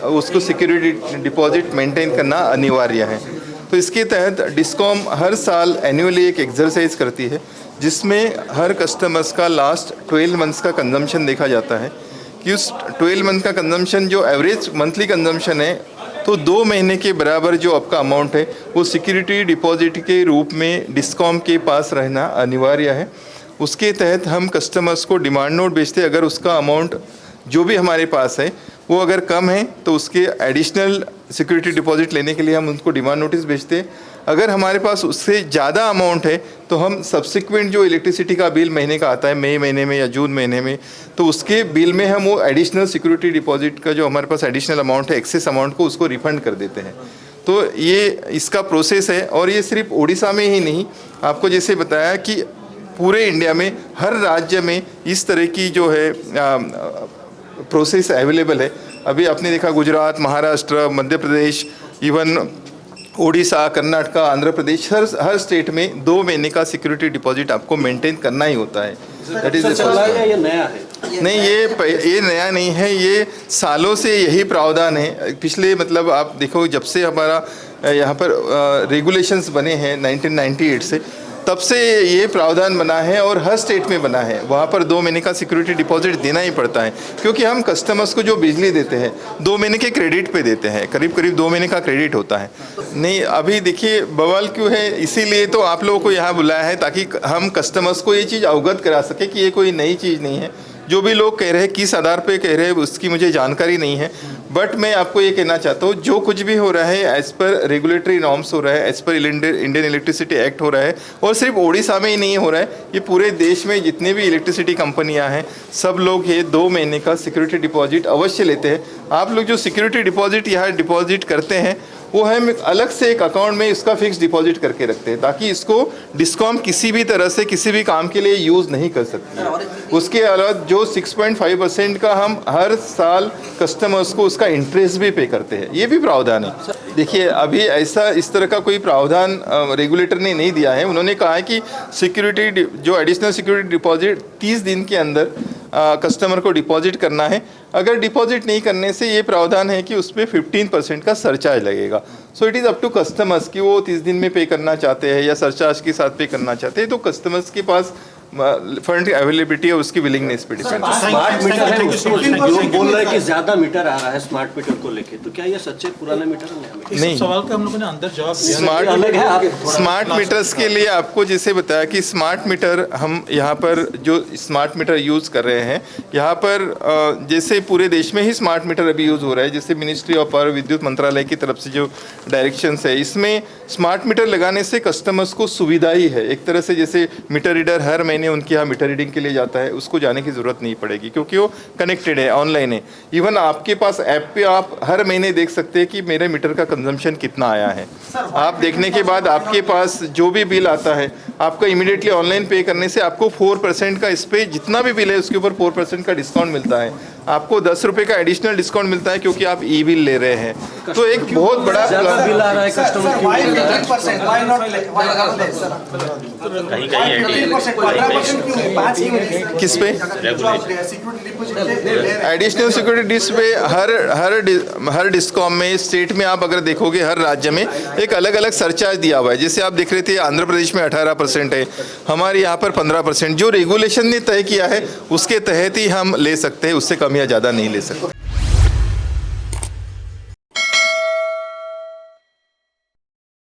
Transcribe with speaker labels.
Speaker 1: उसको security deposit maintain करना अनिवार्य है। तो इसके तहत डिस्कॉम हर साल एनुअली एक एक्सरसाइज करती है जिसमें हर कस्टमर्स का लास्ट 12 मंथ्स का कंजम्पशन देखा जाता है कि उस 12 मंथ का कंजम्पशन जो एवरेज मंथली कंजम्पशन है तो 2 महीने के बराबर जो आपका अमाउंट है वो सिक्योरिटी डिपॉजिट के रूप में डिस्कॉम के पास रहना अनिवार्य है। उसके तहत हम कस्टमर्स को डिमांड नोट भेजते हैं। अगर उसका अमाउंट जो भी हमारे पास है वो अगर कम है तो उसके एडिशनल सिक्योरिटी डिपॉजिट लेने के लिए हम उनको डिमांड नोटिस भेजते हैं। अगर हमारे पास उससे ज़्यादा अमाउंट है तो हम सब्सिक्वेंट जो इलेक्ट्रिसिटी का बिल महीने का आता है मई महीने में या जून महीने में, तो उसके बिल में हम वो एडिशनल सिक्योरिटी डिपॉजिट का जो हमारे पास एडिशनल अमाउंट है, एक्सेस अमाउंट को उसको रिफंड कर देते हैं। तो ये इसका प्रोसेस है। और ये सिर्फ उड़ीसा में ही नहीं, आपको जैसे बताया कि पूरे इंडिया में हर राज्य में इस तरह की जो है प्रोसेस अवेलेबल है। अभी आपने देखा गुजरात, महाराष्ट्र, मध्य प्रदेश, इवन ओडिशा, कर्नाटका, आंध्र प्रदेश, हर स्टेट में 2 महीने का सिक्योरिटी डिपॉजिट आपको मेंटेन करना ही होता है। दैट इज
Speaker 2: ये नया है?
Speaker 1: नहीं, ये नया नहीं है, ये सालों से यही प्रावधान है। पिछले मतलब आप देखो जब से हमारा यहाँ पर रेगुलेशंस बने हैं 1998 से, तब से ये प्रावधान बना है और हर स्टेट में बना है। वहाँ पर 2 महीने का सिक्योरिटी डिपॉजिट देना ही पड़ता है क्योंकि हम कस्टमर्स को जो बिजली देते हैं 2 महीने के क्रेडिट पे देते हैं, करीब 2 महीने का क्रेडिट होता है। नहीं, अभी देखिए बवाल क्यों है, इसीलिए तो आप लोगों को यहाँ बुलाया है ताकि हम कस्टमर्स को ये चीज़ अवगत करा सके कि ये कोई नई चीज़ नहीं है। जो भी लोग कह रहे हैं किस आधार पे कह रहे हैं उसकी मुझे जानकारी नहीं है, बट मैं आपको ये कहना चाहता हूँ जो कुछ भी हो रहा है एज़ पर रेगुलेटरी नॉर्म्स हो रहा है, as per Indian electricity act हो रहा है। और सिर्फ ओडिशा में ही नहीं हो रहा है, ये पूरे देश में जितने भी इलेक्ट्रिसिटी कंपनियां हैं सब लोग ये 2 महीने का सिक्योरिटी डिपॉजिट अवश्य लेते हैं। आप लोग जो सिक्योरिटी डिपॉजिट यहाँ डिपॉजिट करते हैं वो हम अलग से एक अकाउंट में इसका फिक्स डिपॉजिट करके रखते हैं ताकि इसको डिस्कॉम किसी भी तरह से किसी भी काम के लिए यूज़ नहीं कर सकती है। उसके अलावा जो 6.5% का हम हर साल कस्टमर्स को उसका इंटरेस्ट भी पे करते हैं, ये भी प्रावधान है। देखिए अभी ऐसा इस तरह का कोई प्रावधान रेगुलेटर ने नहीं दिया है। उन्होंने कहा है कि सिक्योरिटी जो एडिशनल सिक्योरिटी डिपॉजिट 30 दिन के अंदर कस्टमर को डिपॉजिट करना है। अगर डिपॉजिट नहीं करने से ये प्रावधान है कि उस पर 15% का सरचार्ज लगेगा। So it is up to customers कि वो 30 दिन में पे करना चाहते हैं या सरचार्ज के साथ पे करना चाहते हैं। तो कस्टमर्स के पास फंड अवेलेबिलिटी और उसकी विलिंगनेस पे डिपेंड है।
Speaker 2: स्मार्ट मीटर है, लोग बोल रहे हैं कि ज्यादा मीटर आ रहा है स्मार्ट मीटर को लेके, तो क्या ये सच्चे पुराने मीटर है?
Speaker 1: नहीं,
Speaker 3: सवाल का हम लोगों ने अंदर जवाब दिया।
Speaker 1: स्मार्ट मीटर्स के लिए आपको जैसे बताया कि स्मार्ट मीटर हम यहाँ पर जो स्मार्ट मीटर यूज़ कर रहे हैं, यहाँ पर जैसे पूरे देश में ही स्मार्ट मीटर अभी यूज़ हो रहा है। जैसे मिनिस्ट्री ऑफ पावर विद्युत मंत्रालय की तरफ से जो डायरेक्शंस है, इसमें स्मार्ट मीटर लगाने से कस्टमर्स को सुविधा ही है एक तरह से। जैसे मीटर रीडर हर महीने उनके यहाँ मीटर रीडिंग के लिए जाता है, उसको जाने की ज़रूरत नहीं पड़ेगी क्योंकि वो कनेक्टेड है, ऑनलाइन है। इवन आपके पास ऐप पे आप हर महीने देख सकते हैं कि मेरे मीटर का कंजम्पशन कितना आया है। आप देखने के बाद आपके पास जो भी बिल आता है आपको इमीडिएटली ऑनलाइन पे करने से आपको 4% का, इस पर जितना भी बिल है उसके ऊपर 4% का डिस्काउंट मिलता है। आपको 10 रुपये का एडिशनल डिस्काउंट मिलता है क्योंकि आप ई बिल ले रहे हैं। तो एक बहुत बड़ा
Speaker 2: बिल आ रहा है कस्टमर
Speaker 1: किस पे एडिशनल सिक्योरिटी डिस पे हर डिस्कॉम में स्टेट में आप अगर देखोगे हर राज्य में एक अलग अलग सरचार्ज दिया हुआ है। जैसे आप देख रहे थे आंध्र प्रदेश में 18% है, हमारे यहाँ पर 15%। जो रेगुलेशन ने तय किया है उसके तहत ही हम ले सकते हैं, उससे कम या ज़्यादा नहीं ले सकते।